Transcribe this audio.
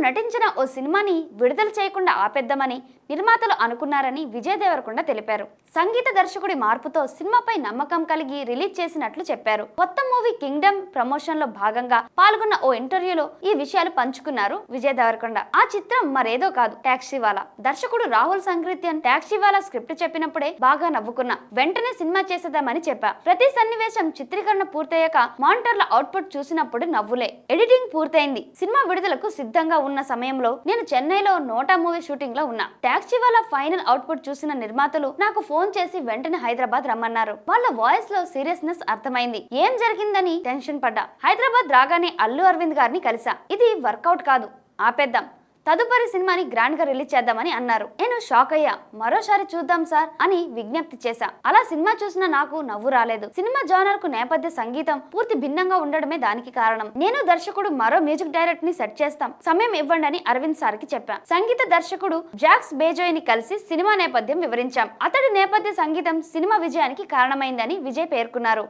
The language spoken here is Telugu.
నటించిన ఓ సినిమాని విడుదల చేయకుండా ఆపేద్దామని నిర్మాతలు అనుకున్నారని విజయ్ దేవరకొండ తెలిపారు. సంగీత దర్శకుడి మార్పుతో సినిమాపై నమ్మకం కలిగి రిలీజ్ చేసినట్లు చెప్పారు. కొత్త మూవీ కింగ్డమ్ ప్రమోషన్ లో భాగంగా పాల్గొన్న ఓ ఇంటర్వ్యూలో ఈ విషయాలు పంచుకున్నారు విజయ్ దేవరకొండ. ఆ చిత్రం మరేదో కాదు, టాక్సీవాలా. దర్శకుడు రాహుల్ సంక్రిత్యన్ టాక్సీవాలా స్క్రిప్ట్ చెప్పినప్పుడే బాగా నవ్వుకున్నా. వెంటనే సినిమా చేసేద్దామని చెప్పా. ప్రతి సన్నివేశం చిత్రీకరణ పూర్తయ్యాక మానిటర్ల అవుట్పుట్ చూసినప్పుడు నవ్వులే. ఎడిటింగ్ పూర్తయింది. సినిమా విడుదలకు సిద్ధంగా ఉన్న సమయంలో నేను చెన్నైలో నోటా మూవీ షూటింగ్ లో ఉన్నా. టాక్సీవాలా ఫైనల్ అవుట్పుట్ చూసిన నిర్మాతలు నాకు ఫోన్ చేసి వెంటనే హైదరాబాద్ రమ్మన్నారు. వాళ్ళ వాయిస్ లో సీరియస్నెస్ అర్థమైంది. ఏం జరిగిందని టెన్షన్ పడ్డా. హైదరాబాద్ రాగానే అల్లు అరవింద్ గారిని కలిసా. ఇది వర్కౌట్ కాదు, ఆపేద్దాం, తదుపరి సినిమాని గ్రాండ్ గా రిలీజ్ చేద్దామని అన్నారు. నేను షాక్ అయ్యా. మరోసారి చూద్దాం సార్ అని విజ్ఞప్తి చేశా. అలా సినిమా చూసిన నాకు నవ్వు రాలేదు. సినిమా జానర్ కు నేపథ్య సంగీతం పూర్తి భిన్నంగా ఉండడమే దానికి కారణం. నేను దర్శకుడు మరో మ్యూజిక్ డైరెక్టర్ ని సెట్ చేస్తాం, సమయం ఇవ్వండి అని అరవింద్ సార్ కి చెప్పా. సంగీత దర్శకుడు జాక్స్ బేజోయ్ ని కలిసి సినిమా నేపథ్యం వివరించాం. అతడి నేపథ్య సంగీతం సినిమా విజయానికి కారణమైందని విజయ్ పేర్కొన్నారు.